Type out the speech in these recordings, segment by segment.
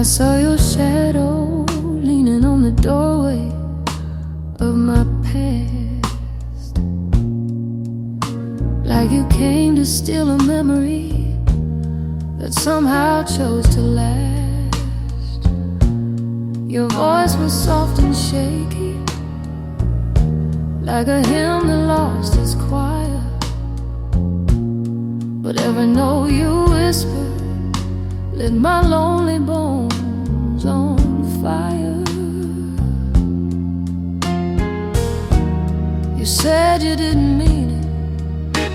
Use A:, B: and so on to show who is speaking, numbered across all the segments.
A: I saw your shadow leaning on the doorway of my past, like you came to steal a memory that somehow chose to last. Your voice was soft and shaky, like a hymn that lost its choir. But every note you whispered lit my lonely bones on fire. You said you didn't mean it,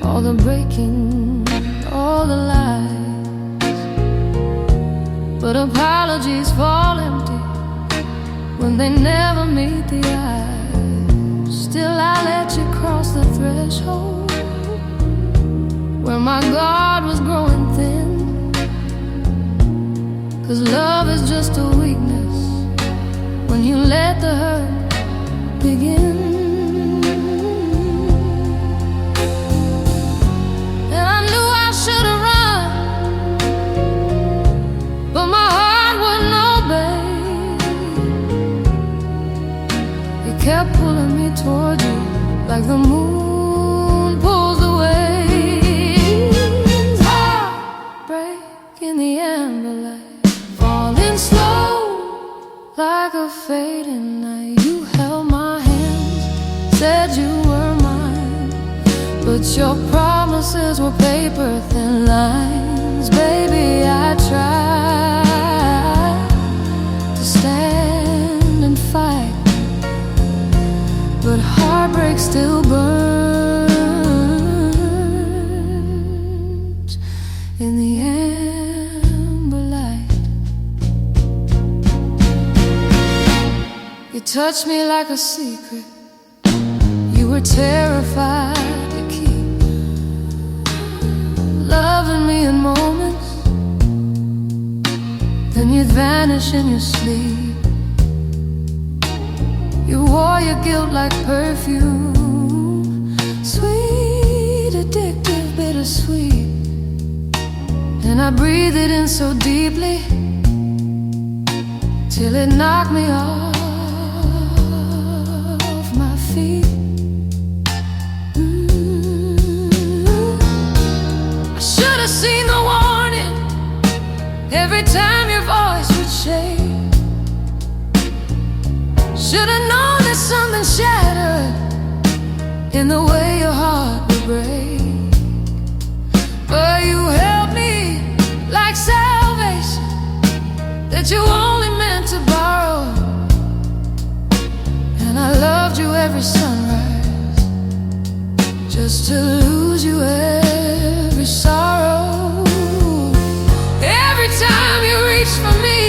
A: all the breaking, all the lies, but apologies fall empty when they never meet the eyes. Still I let you cross the threshold where my guard was growing thin, 'cause love is just a weakness when you let the hurt begin. And I knew I should have run, but my heart wouldn't obey. It kept pulling me toward you like the moon pulls the waves. Heartbreak in the amber light, falling slow like a fading night. You held my hands, said you were mine, but your promises were paper thin lines. Baby, I tried to stand and fight, but heartbreak still burns in the amber light. You touched me like a secret you were terrified to keep, loving me in moments, then you'd vanish in your sleep. You wore your guilt like perfume, sweet, addictive, bittersweet, and I breathed it in so deeply till it knocked me off my feet. I should have seen the warning every time your voice would shake. Should have known that something shattered in the way your heart would break. But you held me like salvation that you only meant to borrow, and I loved you every sunrise just to lose you every sorrow. Every time you reached for me,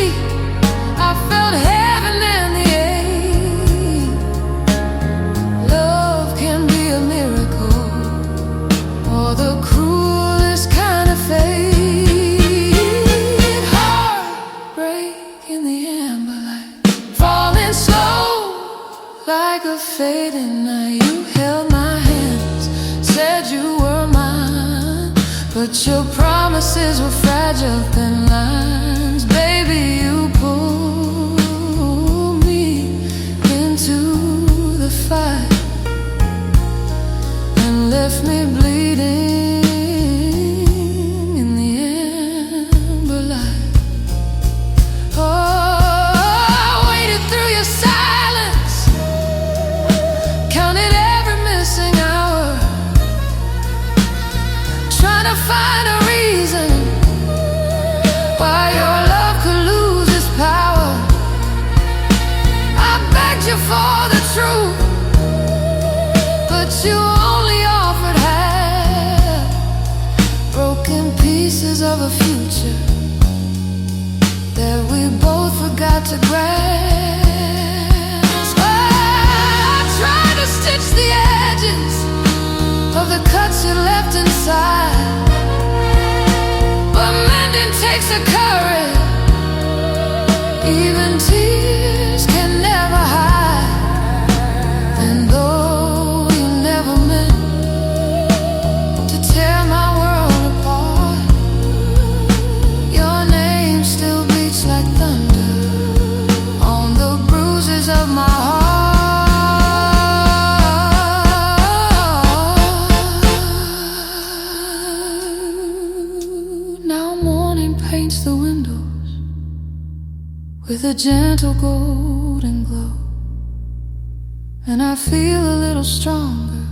A: I felt heaven in the air. Love can be a miracle or the cruelest kind of fate. Heartbreak in the amber light, falling slow like a fading night. You held my hands, said you were mine, but your promises were fragile thin lines. Baby, you pulled me into the fight and left me bleeding in the amber light. Oh, I waited through your silence, counted every missing hour, trying to find a reason why your love could lose its power. I begged you for the truth, but you only offered half, broken pieces of a future that we both forgot to grasp. I tried to stitch the edges of the cuts you left inside, but mending takes a courage even tears can never hide. And though you never meant to tear my world apart, your name still beats like paints the windows with a gentle golden glow, and I feel a little stronger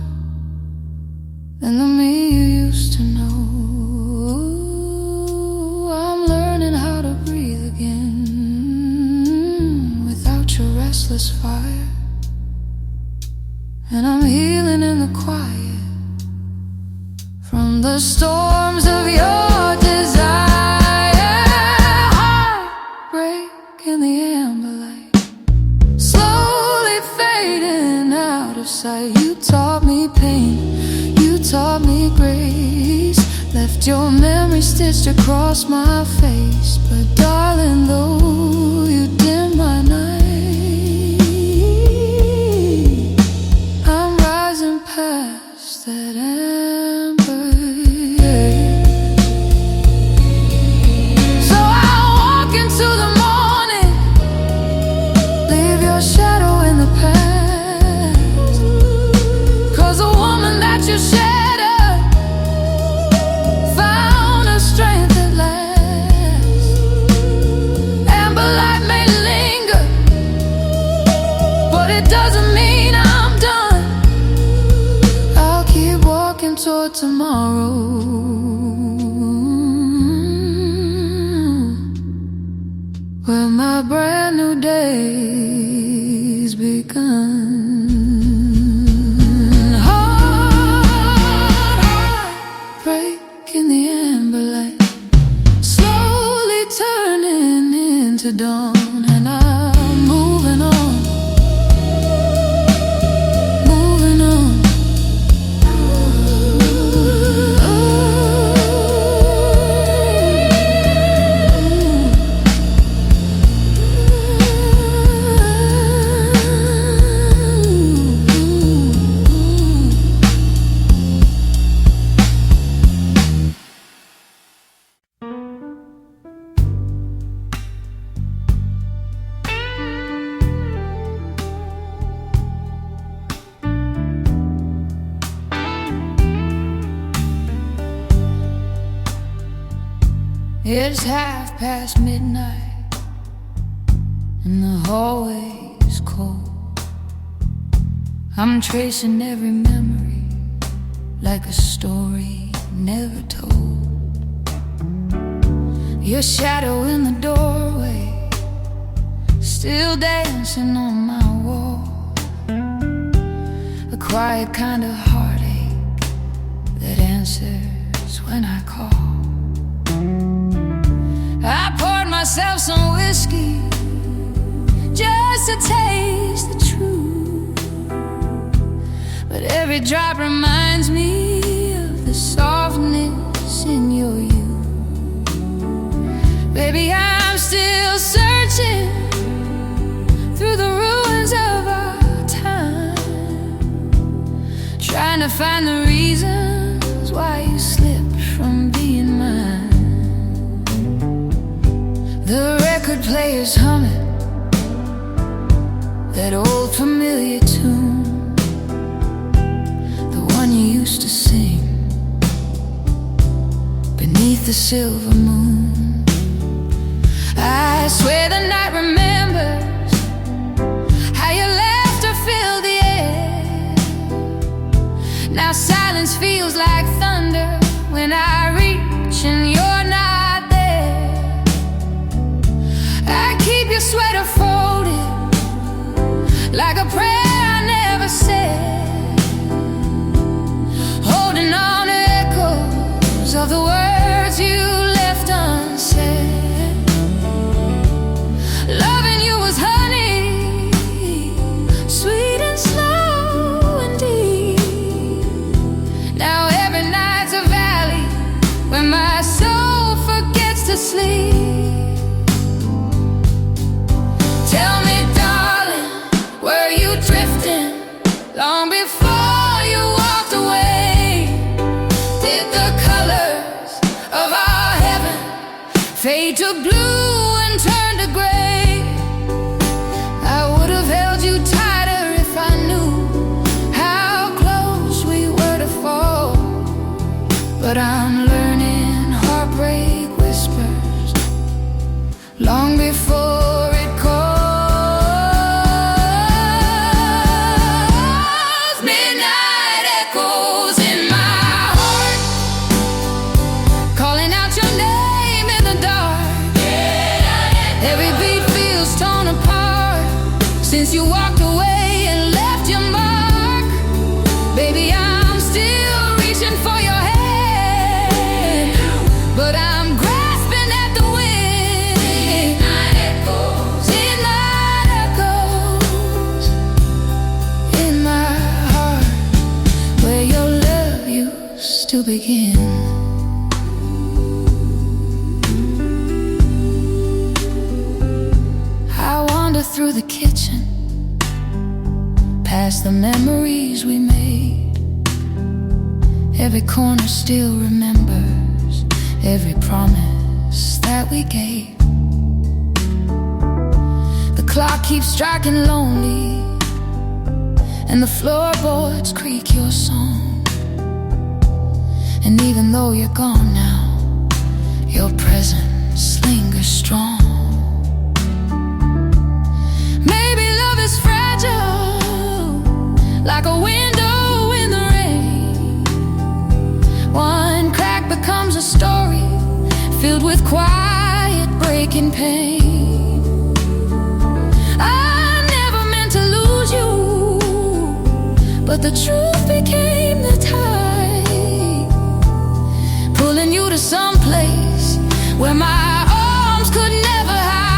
A: than the me you used to know. I'm learning how to breathe again without your restless fire, and I'm healing in the quiet from the storms of your desire. Heartbreak in the amber light, slowly fading out of sight. You taught me pain, you taught me grace, left your memory stitched across my face. But darling, though you dim my night, I'm rising past that amber. So I'll walk into the morning, leave your shadow in the past, 'cause the woman that you shattered found a strength at last. Amber light may linger, but it doesn't mean I'm done. I'll keep walking toward tomorrow, where my brand new day's begun. Heartbreak in the amber light, slowly turning into dawn, and I'm moving on, moving on. It's midnight, and the hallway's cold. I'm tracing every memory like a story never told. Your shadow in the doorway, still dancing on my wall. A quiet kind of heartache that answers when I call. I poured myself some whiskey just to taste the truth, but every drop reminds me of the softness in your youth. Baby, I'm still searching through the ruins of our time, trying to find the reasons why you slipped from being mine. The record player's humming that old familiar tune, the one you used to sing beneath the silver moon. I swear the night remembers how your laughter filled the air. Now silence feels like thunder when I reach and you're not there. I keep your sweater folded like a prayer I never said, holding on to echoes of the words you left unsaid. Loving you was honey, sweet and slow and deep. Now every night's a valley where my soul forgets to sleep. Tell me, darling, were you drifting long before you walked away? Did the colors of our heaven fade to blue and turn to gray? I would have held you tighter if I knew how close we were to fall. But I'm learning heartbreak whispers Since you walked away and left your mark, baby, I'm still reaching for your hand, but I'm grasping at the wind. Midnight echoes in my heart, where your love used to begin. Through the kitchen, past the memories we made. Every corner still remembers every promise that we gave. The clock keeps striking lonely, and the floorboards creak your song. And even though you're gone now, your presence lingers strong. Like a window in the rain, one crack becomes a story filled with quiet breaking pain. I never meant to lose you, but the truth became the tide, pulling you to some place where my arms could never hide.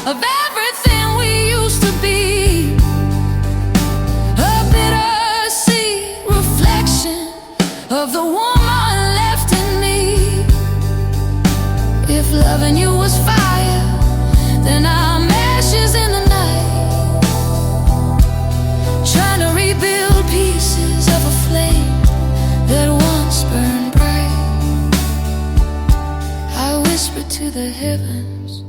A: Of everything we used to be, a bittersweet reflection of the woman left in me. If loving you was fire, then I'm ashes in the night, trying to rebuild pieces of a flame that once burned bright. I whisper to the heavens,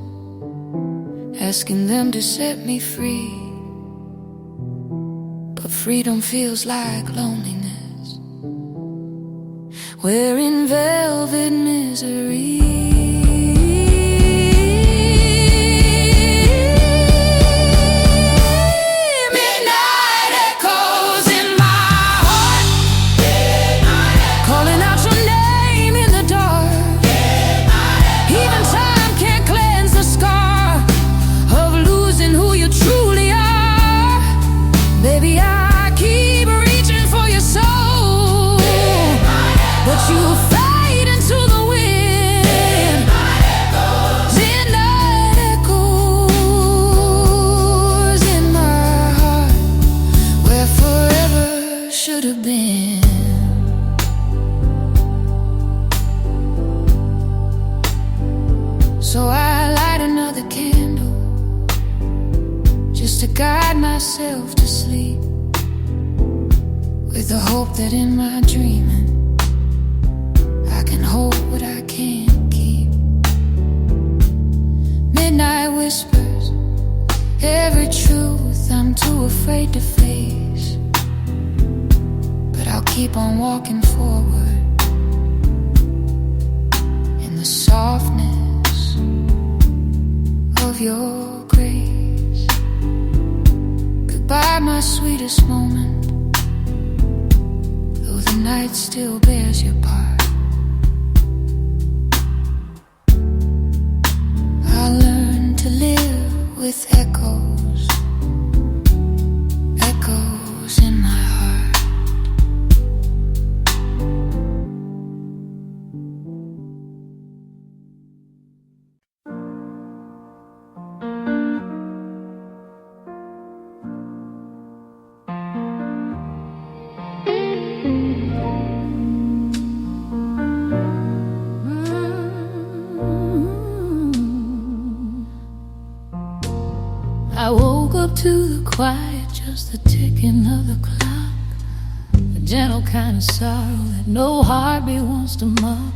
A: asking them to set me free, but freedom feels like loneliness. We're in velvet misery. Midnight echoes in my heart, calling out your name in the dark. Even time can't cleanse the scar of losing who you truly are. Baby, I keep reaching for your soul, but you fade into the wind. Midnight echoes in my heart, where forever should have been. So I light another candle just to guide myself to sleep, with the hope that in my dreaming I can hold what I can't keep. Midnight whispers every truth I'm too afraid to face, but I'll keep on walking forward in the softness of your grace. Goodbye, my sweetest moment, though the night still bears your part. I learned to live with echoes, echoes in my heart. I woke up to the quiet, just the ticking of the clock, a gentle kind of sorrow that no heartbeat wants to mock.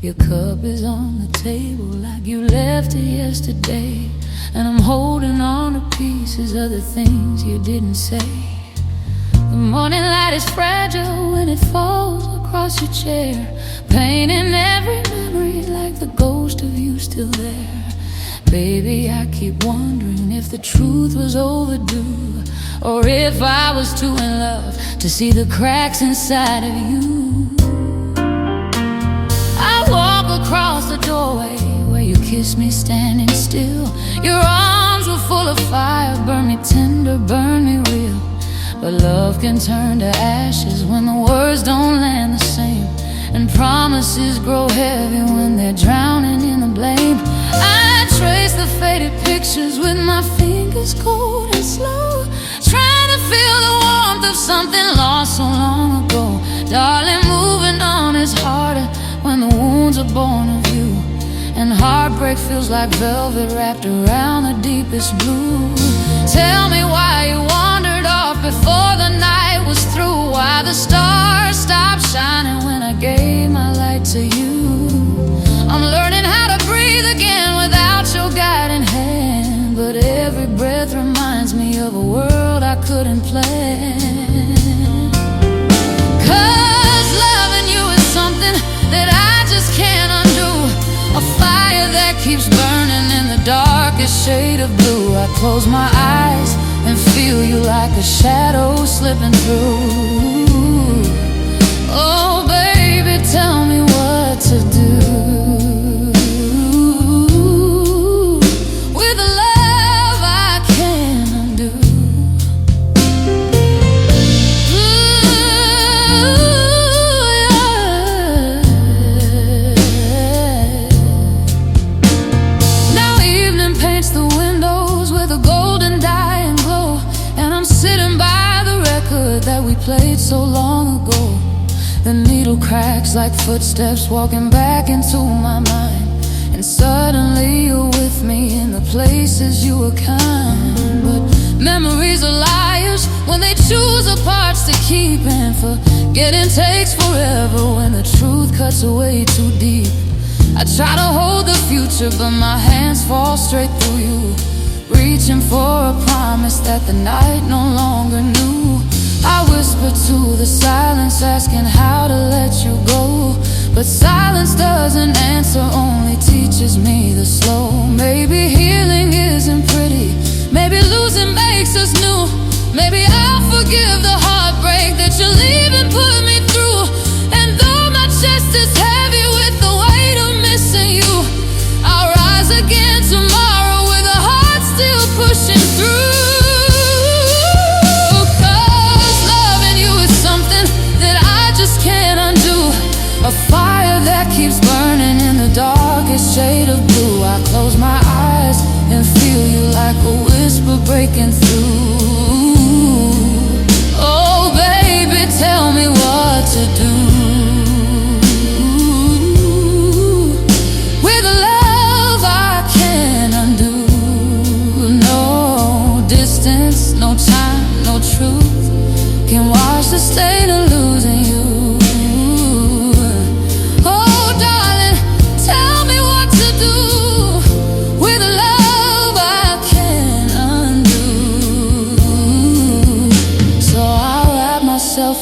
A: Your cup is on the table like you left it yesterday, and I'm holding on to pieces of the things you didn't say. The morning light is fragile when it falls across your chair, painting every memory like the ghost of you still there. Baby, I keep wondering if the truth was overdue, or if I was too in love to see the cracks inside of you. I walk across the doorway where you kissed me standing still. Your arms were full of fire, burn me tender, burn me real. But love can turn to ashes when the words don't land the same, and promises grow heavy when they're drowning in the blame. I trace the faded pictures with my fingers cold and slow, trying to feel the warmth of something lost so long ago. Darling, moving on is harder when the wounds are born of you, and heartbreak feels like velvet wrapped around the deepest blue. Tell me why you wandered off before the night was through, why the stars stopped shining when I gave my light to you. I'm learning how to breathe again without your guiding hand, but every breath reminds me of a world I couldn't plan. 'Cause loving you is something that I just can't undo, a fire that keeps burning in the darkest shade of blue. I close my eyes and feel you like a shadow slipping through. Oh baby, tell me what to do with a love I can't undo. Now evening paints the windows with a golden dye and glow, and I'm sitting by the record that we played so long ago. The needle cracks like footsteps walking back into my mind, and suddenly you're with me in the places you were kind. But memories are liars when they choose the parts to keep, and forgetting takes forever when the truth cuts away too deep. I try to hold the future, but my hands fall straight through you, reaching for a promise that the night no longer knew. I whisper to the silence, asking how to let you go, but silence doesn't answer, only teaches me the slow. Maybe healing isn't pretty, maybe losing makes us new. Maybe I'll forgive the heartbreak that you leave and put me through. And though my chest is heavy with the weight of missing you, I'll rise again tomorrow with a heart still pushing through. Can't undo, a fire that keeps burning in the darkest shade of blue. I close my eyes and feel you like a whisper breaking through. Oh baby, tell me what to do with a love I can't undo. No distance, no time, no truth can wash the stain of losing you.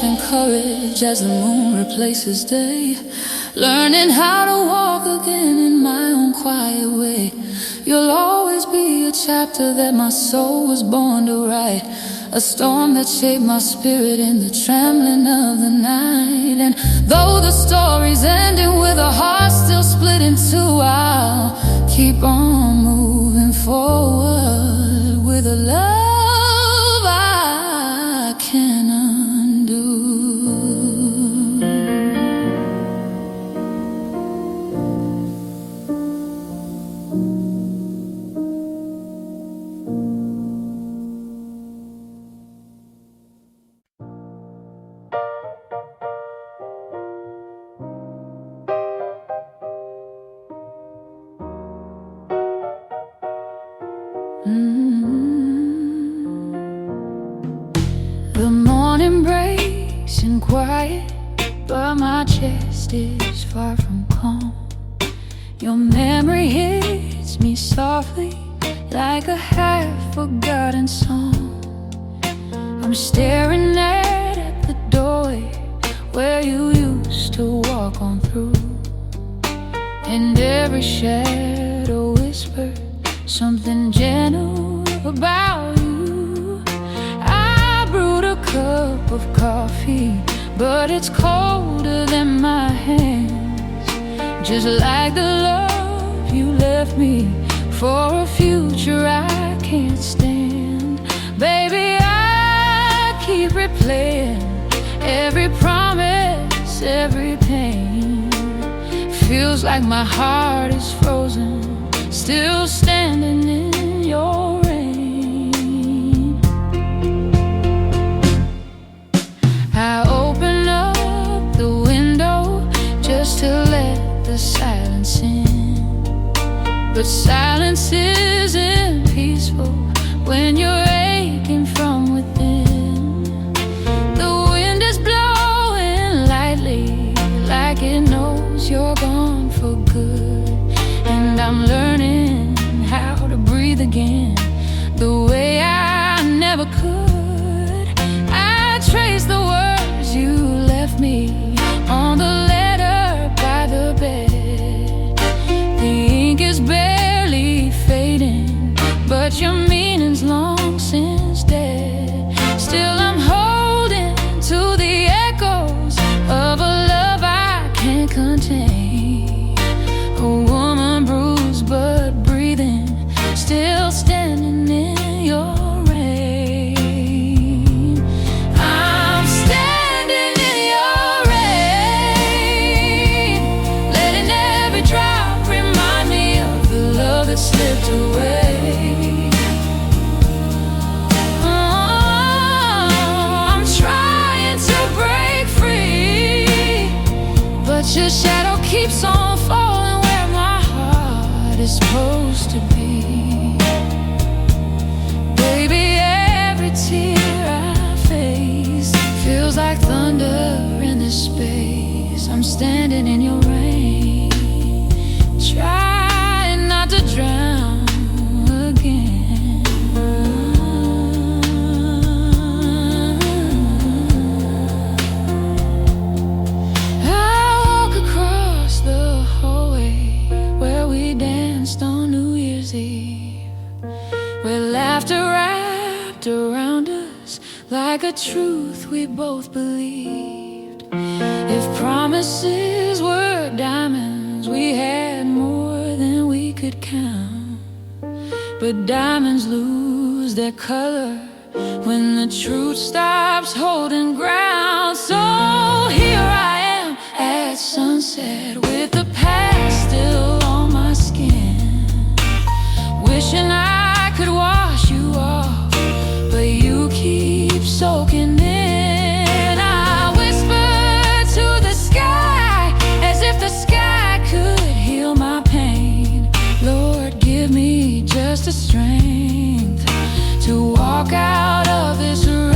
A: In courage as the moon replaces day, learning how to walk again in my own quiet way. You'll always be a chapter that my soul was born to write, a storm that shaped my spirit in the trembling of the night. And though the story's ending with a heart still split in two, I'll keep on moving forward with a love I can undo. The morning breaks in quiet, but my chest is far from calm. Your memory hits me softly like a half-forgotten song. I'm staring at the doorway where you used to walk on through, and every shadow whispered something gentle about you. I brewed a cup of coffee, but it's colder than my hands. just like the love you left me for a future I can't stand. Baby, I keep replaying every promise, every pain. Feels like my heart is frozen, still standing in your rain. I open up the window just to let the silence in, but silence isn't peaceful when you're aching from within. The wind is blowing lightly, like it knows you're gone for good. And I'm learning how to breathe again, the way I never could. I trace the words you left me on the letter by the bed. The ink is barely fading, but your meaning's long since dead. Still I'm holding to the echoes of a love I can't contain. A woman bruised but breathing, still standing in your rain. I'm standing in your rain, letting every drop remind me of the love that slipped away. Your shadow keeps on falling where my heart is supposed to be. Baby, every tear I face feels like thunder in this space. I'm standing in your rain, trying not to drown again. On New Year's Eve, where laughter wrapped around us like a truth we both believed. If promises were diamonds, we had more than we could count. But diamonds lose their color when the truth stops holding ground. So here I am at sunset with the past still on my skin, wishing I could wash you off, but you keep soaking in. I whisper to the sky as if the sky could heal my pain. Lord, give me just the strength to walk out of this rain.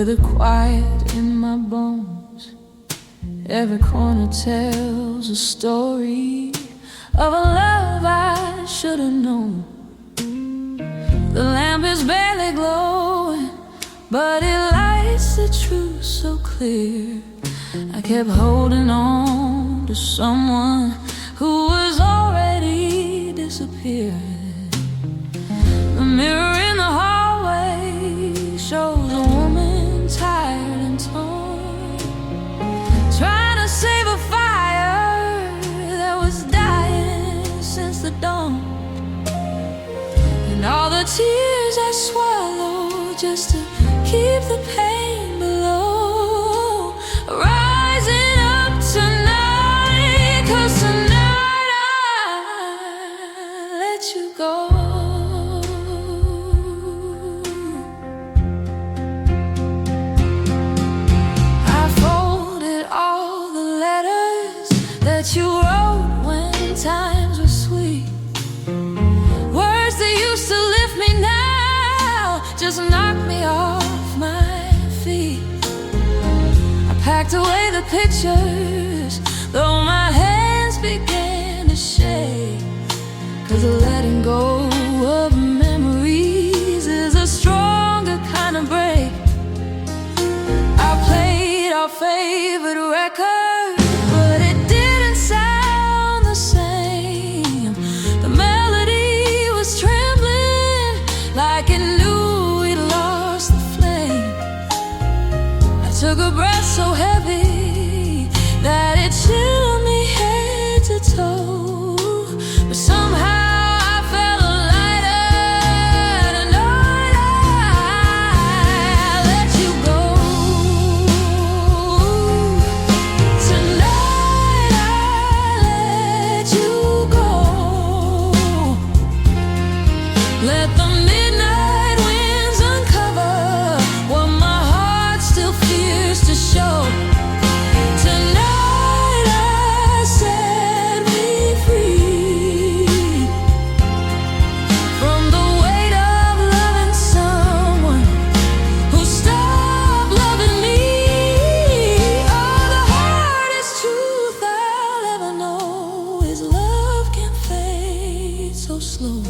A: with a quiet in my bones. Every corner tells a story of a love I should have known. The lamp is barely glowing, but it lights the truth so clear. I kept holding on to someone who was already disappeared. The mirror in the hallway shows a woman tired and torn, trying to save a fire that was dying since the dawn. And all the tears I swallowed just to keep the pain below, rising up tonight, 'cause tonight I let you go. I folded all the letters that you wrote when times were sweet. Words that used to lift me now just knock me off my feet. I packed away the pictures, though my hands began to shake, 'cause letting go of memories is a stronger kind of break. I played our favorite record, but it didn't sound the same. The melody was trembling like it knew we'd lost the flame. I took a breath so heavy that it chilled me head to toe, but somehow I felt lighter. Tonight I let you go. Tonight I let you go. Let the midnight winds uncover what my heart still fears to show. Tonight I set me free from the weight of loving someone who stopped loving me. Oh, the hardest truth I'll ever know is love can fade so slow.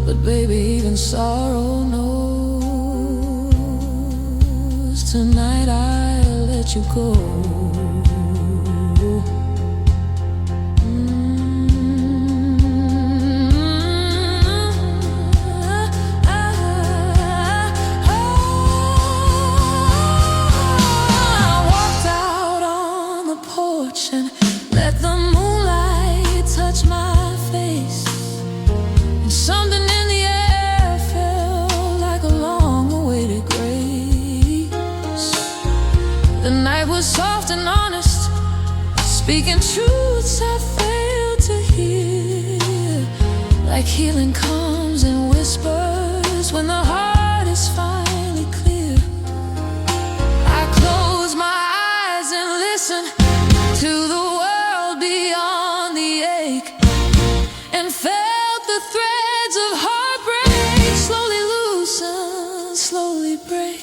A: But baby, even sorrow knows. Tonight I'll let you go. I walked out on the porch and let the moonlight touch my face. Something in the air felt like a long-awaited grace. The night was soft and honest, speaking truths I failed to hear. Like healing comes in whispers when the heart is finally clear. I closed my eyes and listened to the world beyond the ache, and felt the threads of heartbreak slowly loosen, slowly break.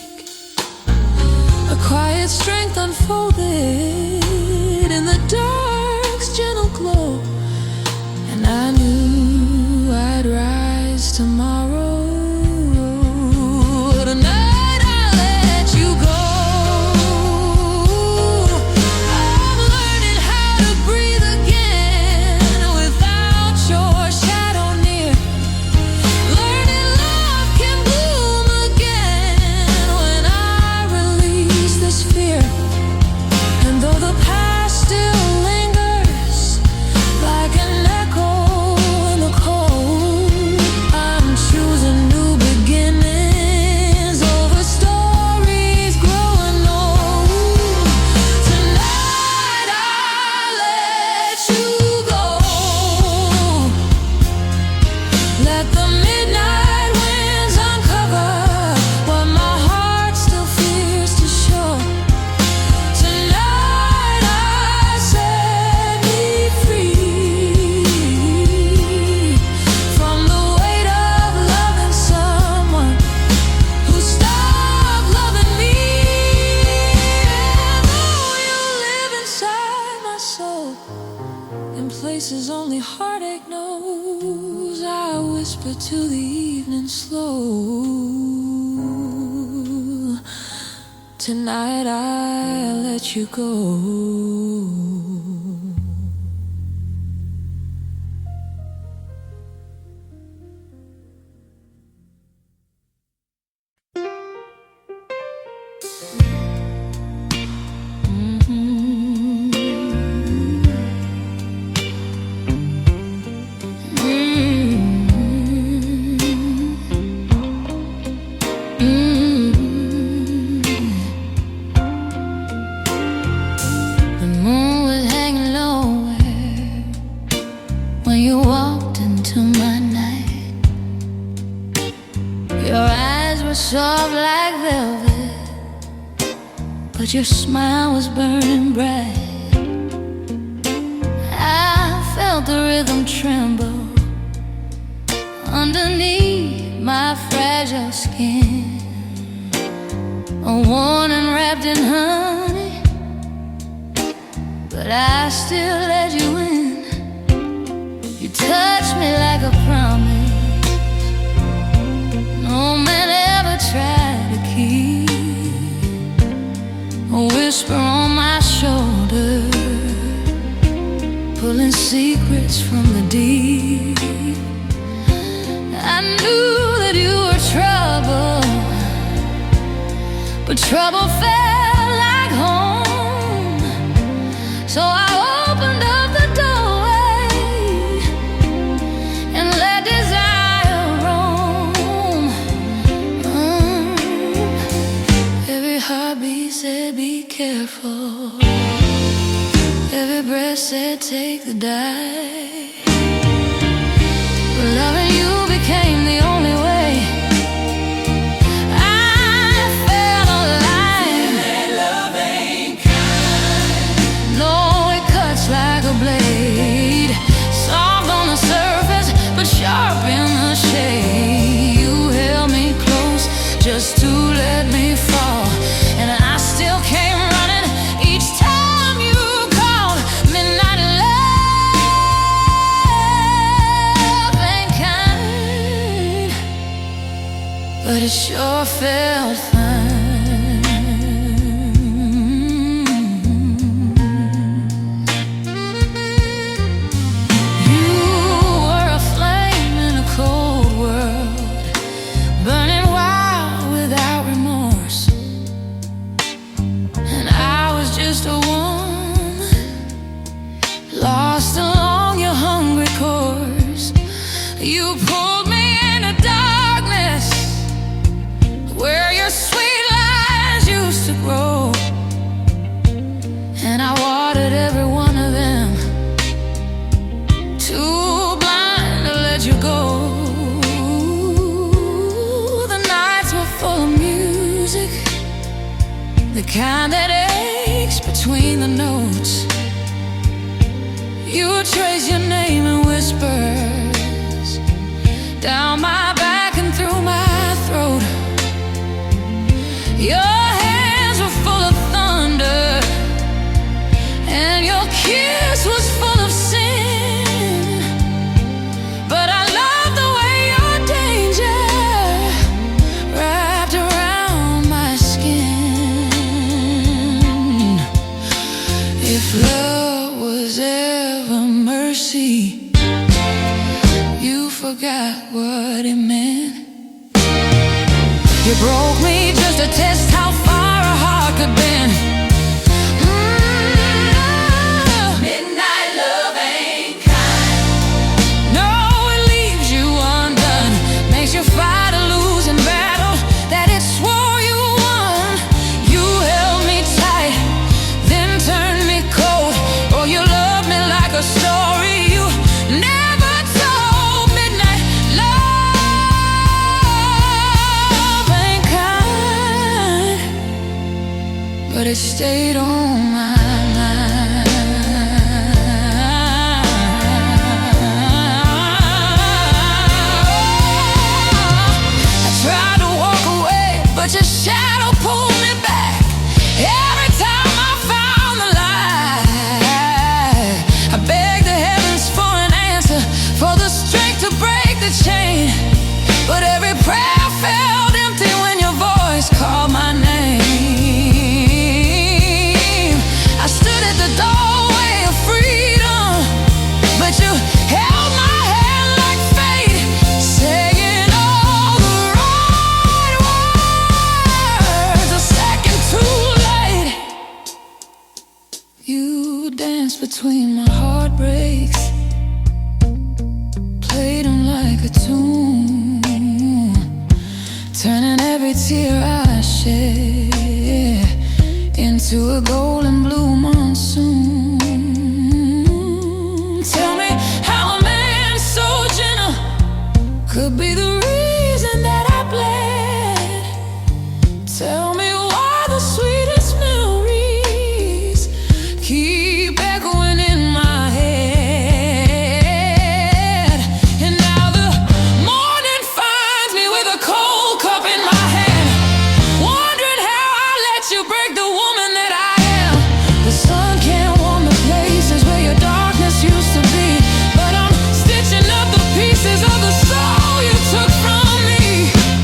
A: A quiet strength unfolded in the dark's gentle glow, and I knew I'd rise tomorrow. Tonight I let you go. I'm learning how to breathe again without your shadow near. Learning love can bloom again when I release this fear. And though the past still lingers like an echo in the cold, I'm choosing heartache knows. I whisper to the evening slow, tonight I'll let you go. Soft like velvet, but your smile was burning bright. I felt the rhythm tremble underneath my fragile skin. A warning wrapped in honey, but I still let you in. You touched me like a promise no man ever tried to keep. A whisper on my shoulder, pulling secrets from the deep. I knew that you were trouble, but trouble felt like home. So I opened up the doorway and let desire roam. Every heartbeat said be careful, every breath said take the dive. But loving you became the only way I felt alive. That love ain't kind. No, it cuts like a blade, soft on the surface but sharp in the shade. You held me close just to let me fall, and I still came running each time you called. Midnight love ain't kind, but it sure felt fine. You were a flame in a cold world, burning wild without remorse. And I was just a woman lost along your hungry course. You pulled me into darkness where your sweet lies used to grow, and I watered every one of them, too blind to let you go. The nights were full of music, the kind that aches between the notes. You trace your name in whispers down my back and through my throat. Your hands were full of thunder, and your kiss was full of sin. But I love the way your danger wrapped around my skin. If love was ever mercy, you forgot what it meant. You broke me just to test how far a heart could bend. Midnight love ain't kind. No, it leaves you undone, makes you fight a losing battle that it swore you won. You held me tight, then turned me cold. Oh, you loved me like a story you never told. Midnight love ain't kind, but it stayed on my mind. I tried to walk away, but your shadow pulled me back. Every time I found the light, I begged the heavens for an dance between my heartbreaks, played them like a tune, turning every tear I shed into a golden blue monsoon. Tell me how a man so gentle could be the reason that I bled. Tell me why the sweetest memories keep echoing in my head. And now the morning finds me with a cold cup in my hand, wondering how I let you break the woman that I am. The sun can't warm the places where your darkness used to be, but I'm stitching up the pieces of the soul you took from me.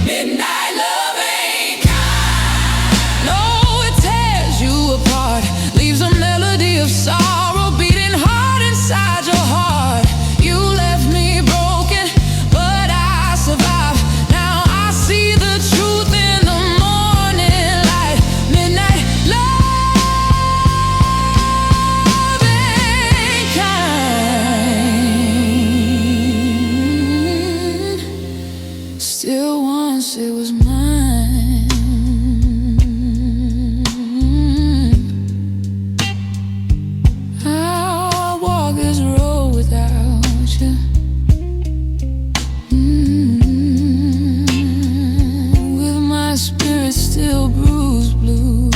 A: Midnight love ain't kind. No, it tears you apart, leaves a melody of sorrow beating hard inside your heart. You left me broken, but I survived. Now I see the truth in the morning light. Midnight love ain't kind. Still once it was mine. I'll walk this road without you. With my spirit still bruised blue.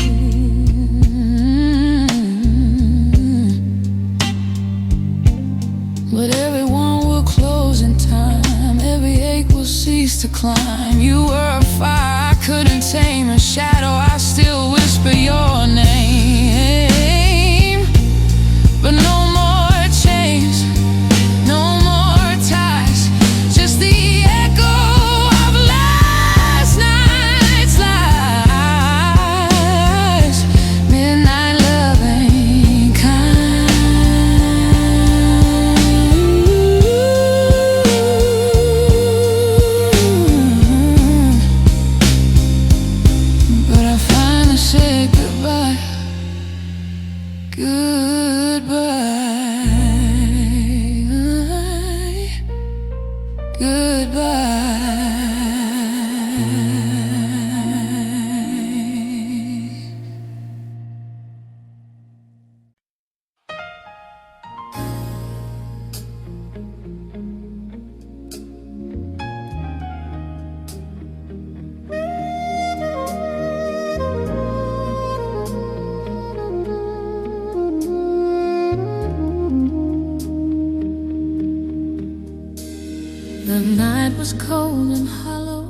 A: But everyone will close in time, every ache will cease to climb. You were a fire I couldn't tame, a shadow I still whisper your name. But no more chains, no more ties, just the echo of last night's lies. Midnight love ain't kind. But I finally said goodbye, goodbye. The night was cold and hollow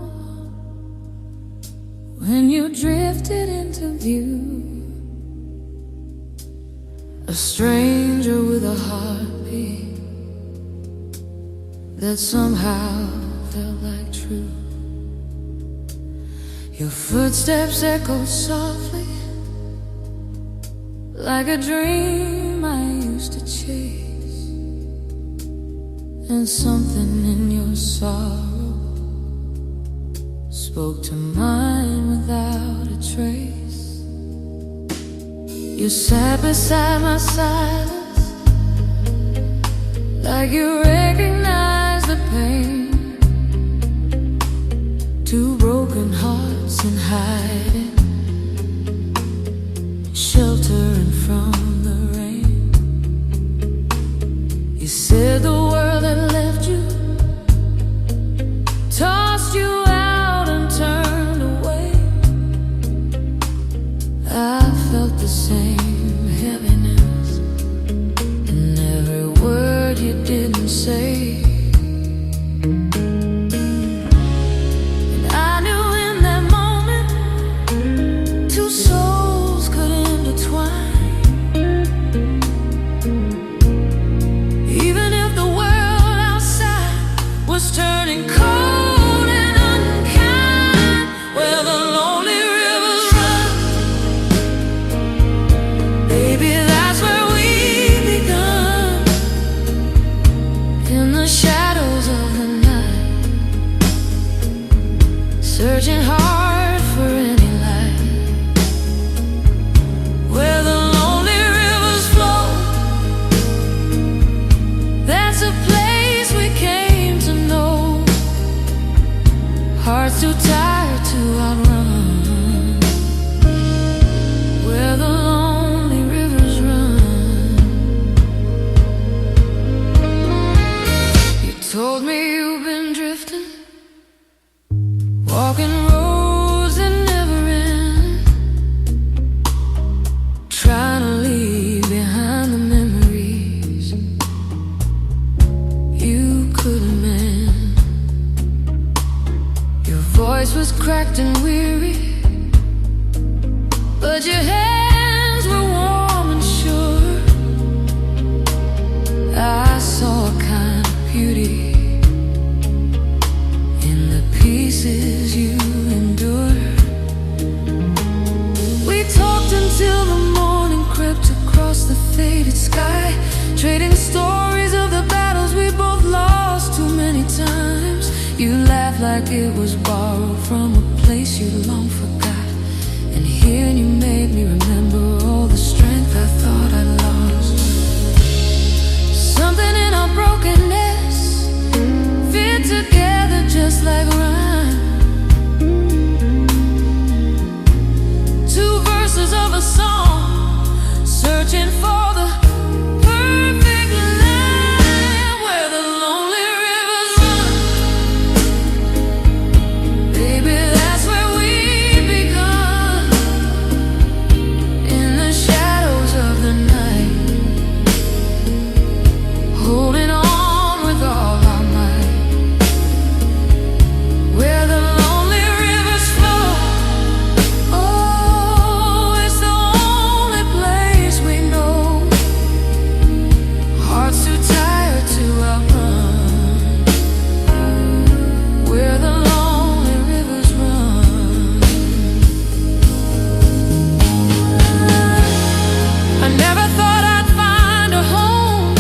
A: when you drifted into view, a stranger with a heartbeat that somehow felt like true. Your footsteps echoed softly like a dream I used to chase. And something in your sorrow spoke to mine without a trace. You sat beside my silence like you recognized the pain. Two broken hearts in hiding, sheltering from the rain. You said the world had left you, tossed you out and turned away. I felt the same heaviness in every word you didn't say. And I knew in that moment two souls could intertwine. Even if the world outside was turning cold and unkind, where the lonely rivers run, baby, that's where we begun. In trading stories of the battles we both lost too many times. You laughed like it was borrowed from a place you long forgot, and hearing you made me remember all the strength I thought I lost. Something in our brokenness fit together just like rhyme. Two verses of a song, searching for the perfect line. Where the lonely rivers run, baby, that's where we begun. In the shadows of the night, holding on with all our might. Where the lonely rivers flow, oh, it's the only place we know. Hearts too tired to outrun. Where the lonely rivers run. I never thought I'd find a home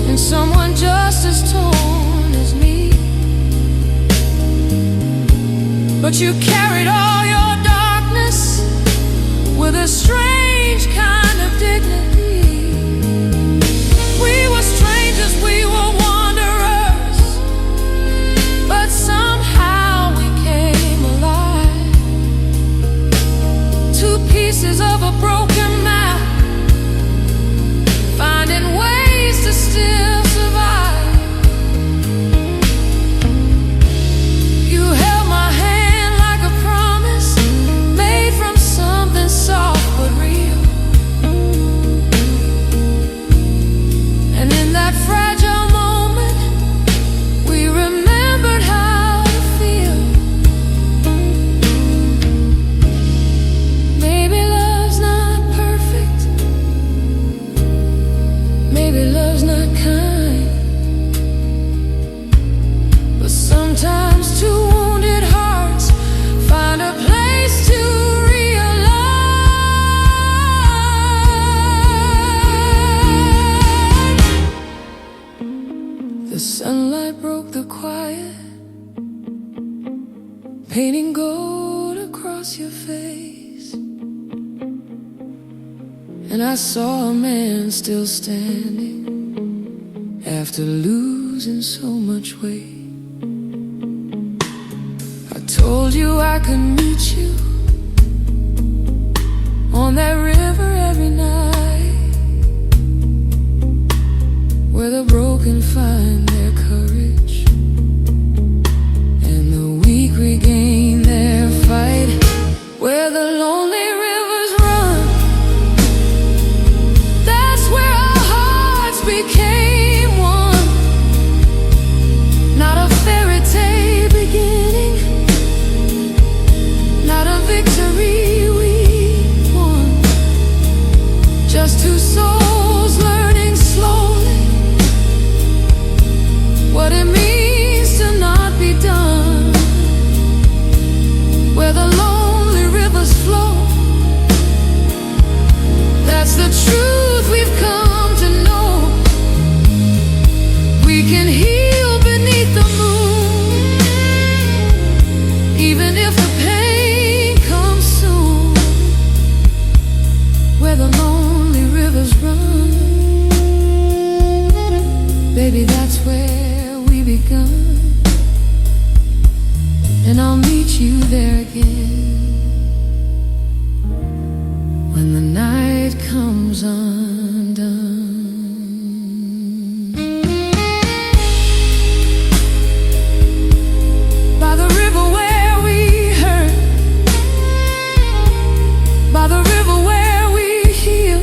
A: in someone just as torn as me, but you carried all your darkness with a strange kind of dignity. We were strangers, we were wanderers, but somehow we came alive. Two pieces of a broken map, finding ways to still survive. You held my hand like a promise made from something soft but real. And in that fragile moment, we remembered how to feel. Maybe love's not perfect, maybe love's not kind, but sometimes two wounded hearts find a place to realign. The sunlight broke the quiet, painting gold across your face, and I saw a man still standing after losing so much weight. I told you I could meet you on that river every night, where the broken find their courage and the weak regain their fight. Where the lonely rivers run, that's where our hearts became one. Not a fairy tale beginning, not a victory we won, just two souls learning slowly what it means to not be done. Where the lonely rivers flow, that's the truth we've come to know. We can heal beneath the moon, even if the pain comes soon. Where the lonely rivers run, baby, that's where we begun. And I'll meet you there again when the night comes undone. By the river where we hurt, by the river where we heal,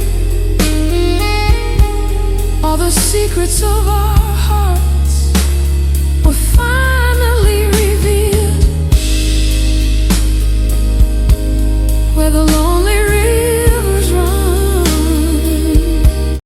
A: all the secrets of our heart